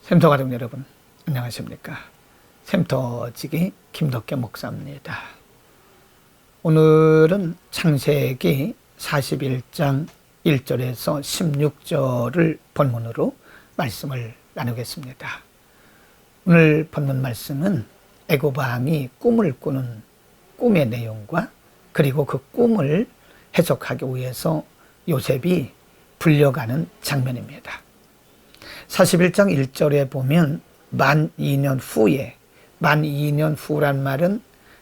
샘터 가족 여러분, 안녕하십니까? 샘터지기 김덕계 목사입니다. 오늘은 창세기 41장 1절에서 16절을 본문으로 말씀을 나누겠습니다. 오늘 본문 말씀은 애굽 왕이 꿈을 꾸는 꿈의 내용과 그리고 그 꿈을 해석하기 위해서 요셉이 불려가는 장면입니다. 41장 1절에 보면 만 2년 후에, 만 2년 후란 말은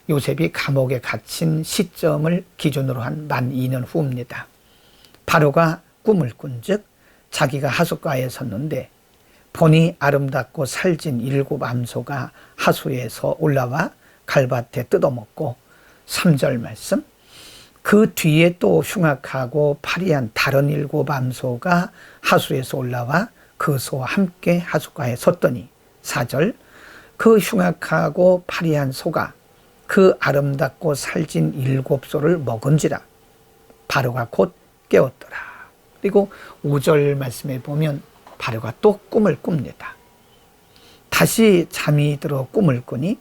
요셉이 감옥에 갇힌 시점을 기준으로 한 만 2년 후입니다. 바로가 꿈을 꾼즉 자기가 하숫가에 섰는데 보니 아름답고 살진 7 암소가 하수에서 올라와 갈밭에 뜯어먹고 3절 말씀, 그 뒤에 또 흉악하고 파리한 다른 7 암소가 하수에서 올라와 그 소와 함께 하숫가에 섰더니 4절, 그 흉악하고 파리한 소가 그 아름답고 살진 7 소를 먹은지라 바로가 곧 깨었더라. 그리고 5절 말씀에 보면 바로가 또 꿈을 꿉니다. 다시 잠이 들어 꿈을 꾸니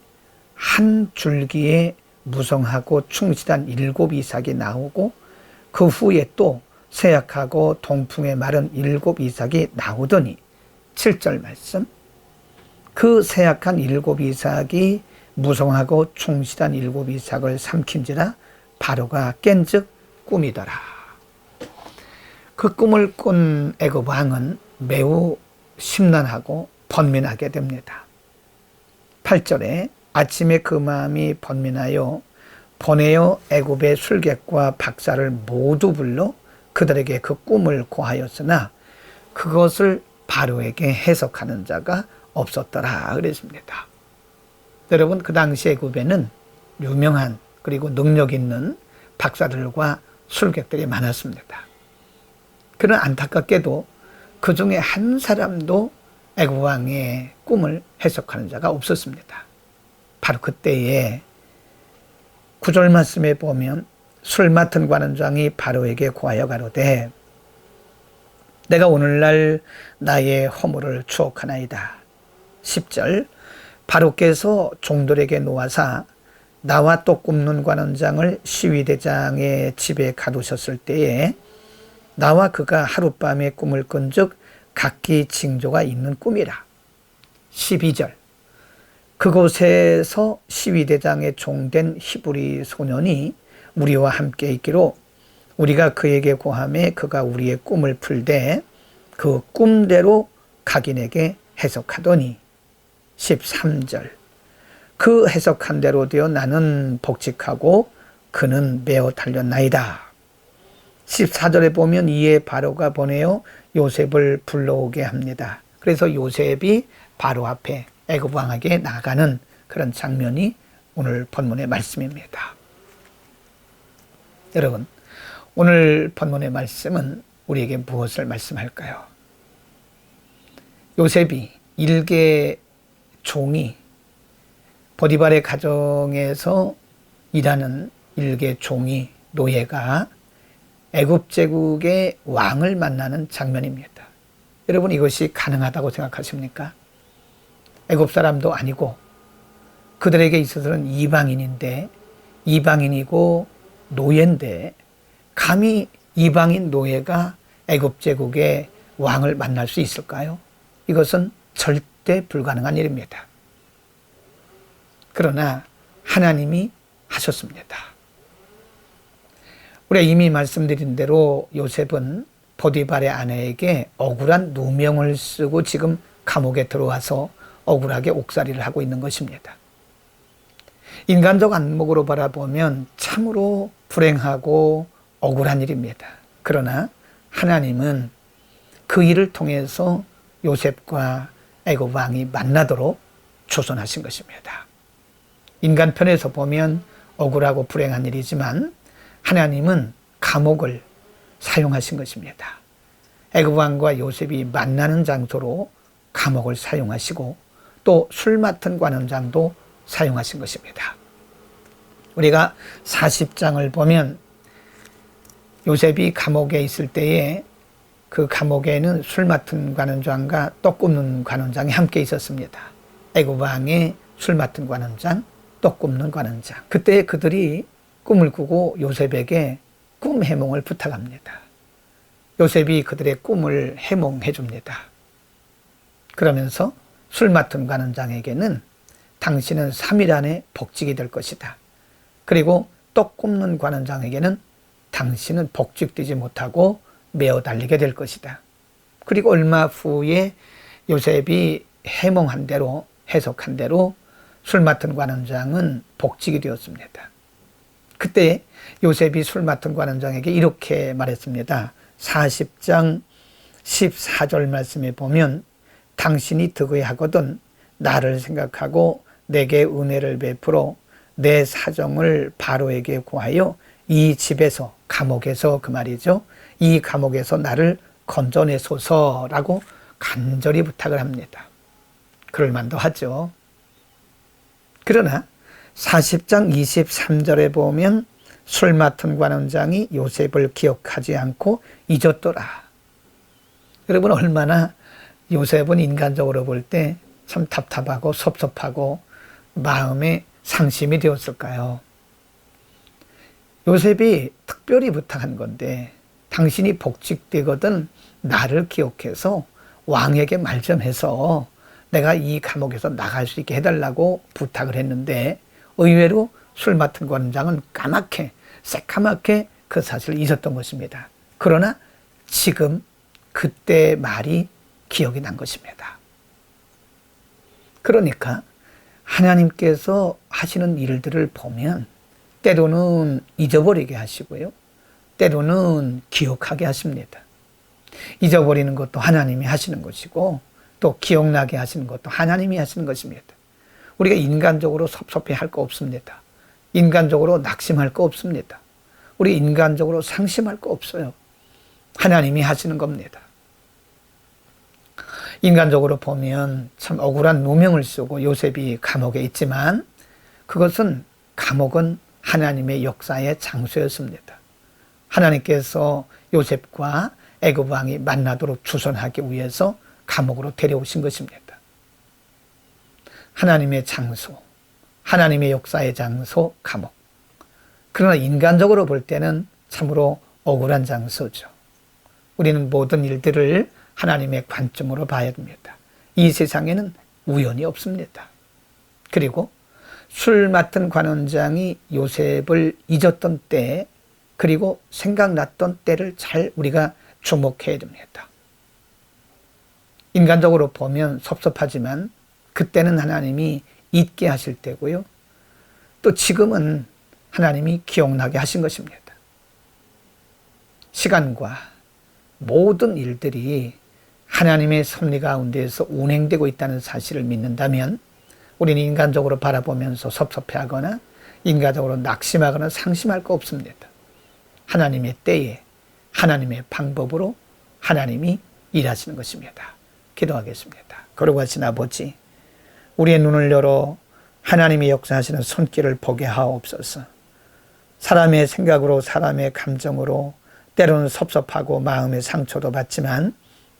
한 줄기에 무성하고 충실한 7 이삭이 나오고 그 후에 또 쇠약하고 동풍에 마른 7 이삭이 나오더니 7절 말씀, 그 쇠약한 7 이삭이 무성하고 충실한 7 이삭을 삼킨지라 바로가 깬즉 꿈이더라. 그 꿈을 꾼 애굽 왕은 매우 심란하고 번민하게 됩니다. 8절에 아침에 그 마음이 번민하여 보내어 애굽의 술객과 박사를 모두 불러 그들에게 그 꿈을 고하였으나 그것을 바로에게 해석하는 자가 없었더라 그랬습니다. 여러분, 그 당시 애굽에는 유명한 그리고 능력 있는 박사들과 술객들이 많았습니다. 그러나 안타깝게도 그 중에 한 사람도 애굽 왕의 꿈을 해석하는 자가 없었습니다. 바로 그때에 9절 말씀에 보면 술 맡은 관원장이 바로에게 고하여 가로되 내가 오늘날 나의 허물을 추억하나이다. 10절, 바로께서 종들에게 놓아사 나와 또 굽는 관원장을 시위대장의 집에 가두셨을 때에 나와 그가 하룻밤에 꿈을 꾼즉 각기 징조가 있는 꿈이라. 12절, 그곳에서 시위대장의 종된 히브리 소년이 우리와 함께 있기로 우리가 그에게 고하매 그가 우리의 꿈을 풀되 그 꿈대로 각인에게 해석하더니 13절, 그 해석한 대로 되어 나는 복직하고 그는 매어 달렸나이다. 14절에 보면 이에 바로가 보내어 요셉을 불러오게 합니다. 그래서 요셉이 바로 앞에 애굽 왕에게 나가는 그런 장면이 오늘 본문의 말씀입니다. 여러분, 오늘 본문의 말씀은 우리에게 무엇을 말씀할까요? 요셉이 일개 종이 보디발의 가정에서 일하는 일개 종이 노예가 애굽 제국의 왕을 만나는 장면입니다. 여러분, 이것이 가능하다고 생각하십니까? 애굽 사람도 아니고 그들에게 있어서는 이방인인데, 이방인이고 노예인데 감히 이방인 노예가 애굽 제국의 왕을 만날 수 있을까요? 이것은 절대 불가능한 일입니다. 그러나 하나님이 하셨습니다. 우리가 이미 말씀드린 대로 요셉은 보디발의 아내에게 억울한 누명을 쓰고 지금 감옥에 들어와서 억울하게 옥살이를 하고 있는 것입니다. 인간적 안목으로 바라보면 참으로 불행하고 억울한 일입니다. 그러나 하나님은 그 일을 통해서 요셉과 애굽 왕이 만나도록 조선하신 것입니다. 인간 편에서 보면 억울하고 불행한 일이지만 하나님은 감옥을 사용하신 것입니다. 애굽 왕과 요셉이 만나는 장소로 감옥을 사용하시고 또 술 맡은 관원장도 사용하신 것입니다. 우리가 40장을 보면 요셉이 감옥에 있을 때에 그 감옥에는 술 맡은 관원장과 떡 굽는 관원장이 함께 있었습니다. 애굽 왕의 술 맡은 관원장, 떡 굽는 관원장. 그때 그들이 꿈을 꾸고 요셉에게 꿈 해몽을 부탁합니다. 요셉이 그들의 꿈을 해몽해 줍니다. 그러면서 술 맡은 관원장에게는 당신은 3일 안에 복직이 될 것이다. 그리고 떡 굽는 관원장에게는 당신은 복직되지 못하고 메어 달리게 될 것이다. 그리고 얼마 후에 요셉이 해몽한 대로, 해석한 대로 술 맡은 관원장은 복직이 되었습니다. 그때 요셉이 술 맡은 관원장에게 이렇게 말했습니다. 40장 14절 말씀에 보면 당신이 득의하거든 나를 생각하고 내게 은혜를 베풀어 내 사정을 바로에게 구하여 이 집에서, 감옥에서 그 말이죠. 이 감옥에서 나를 건져내소서라고 간절히 부탁을 합니다. 그럴 만도 하죠. 그러나 40장 23절에 보면 술 맡은 관원장이 요셉을 기억하지 않고 잊었더라. 여러분, 얼마나 요셉은 인간적으로 볼 때 참 답답하고 섭섭하고 마음에 상심이 되었을까요? 요셉이 특별히 부탁한 건데 당신이 복직되거든 나를 기억해서 왕에게 말 좀 해서 내가 이 감옥에서 나갈 수 있게 해달라고 부탁을 했는데 의외로 술 맡은 관원장은 까맣게 새까맣게 그 사실을 잊었던 것입니다. 그러나 지금 그때 말이 기억이 난 것입니다. 그러니까 하나님께서 하시는 일들을 보면 때로는 잊어버리게 하시고요. 때로는 기억하게 하십니다. 잊어버리는 것도 하나님이 하시는 것이고 또 기억나게 하시는 것도 하나님이 하시는 것입니다. 우리가 인간적으로 섭섭해할 거 없습니다. 인간적으로 낙심할 거 없습니다. 우리 인간적으로 상심할 거 없어요. 하나님이 하시는 겁니다. 인간적으로 보면 참 억울한 누명을 쓰고 요셉이 감옥에 있지만 그것은 감옥은 하나님의 역사의 장소였습니다. 하나님께서 요셉과 애굽 왕이 만나도록 주선하기 위해서 감옥으로 데려오신 것입니다. 하나님의 장소, 하나님의 역사의 장소, 감옥. 그러나 인간적으로 볼 때는 참으로 억울한 장소죠. 우리는 모든 일들을 하나님의 관점으로 봐야 됩니다. 이 세상에는 우연이 없습니다. 그리고 술 맡은 관원장이 요셉을 잊었던 때, 그리고 생각났던 때를 잘 우리가 주목해야 됩니다. 인간적으로 보면 섭섭하지만 그때는 하나님이 잊게 하실 때고요. 또 지금은 하나님이 기억나게 하신 것입니다. 시간과 모든 일들이 하나님의 섭리 가운데에서 운행되고 있다는 사실을 믿는다면 우리는 인간적으로 바라보면서 섭섭해하거나 인간적으로 낙심하거나 상심할 거 없습니다. 하나님의 때에 하나님의 방법으로 하나님이 일하시는 것입니다. 기도하겠습니다. 거룩하신 아버지, 우리의 눈을 열어 하나님의 역사하시는 손길을 보게 하옵소서. 사람의 생각으로 사람의 감정으로 때로는 섭섭하고 마음의 상처도 받지만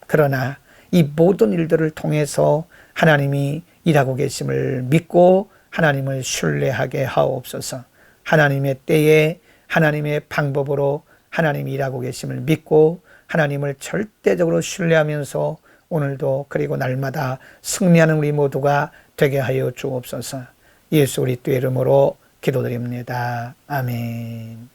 그러나 이 모든 일들을 통해서 하나님이 일하고 계심을 믿고 하나님을 신뢰하게 하옵소서. 하나님의 때에 하나님의 방법으로 하나님이 일하고 계심을 믿고 하나님을 절대적으로 신뢰하면서 오늘도 그리고 날마다 승리하는 우리 모두가 되게 하여 주옵소서. 예수 그리스도의 이름으로 기도드립니다. 아멘.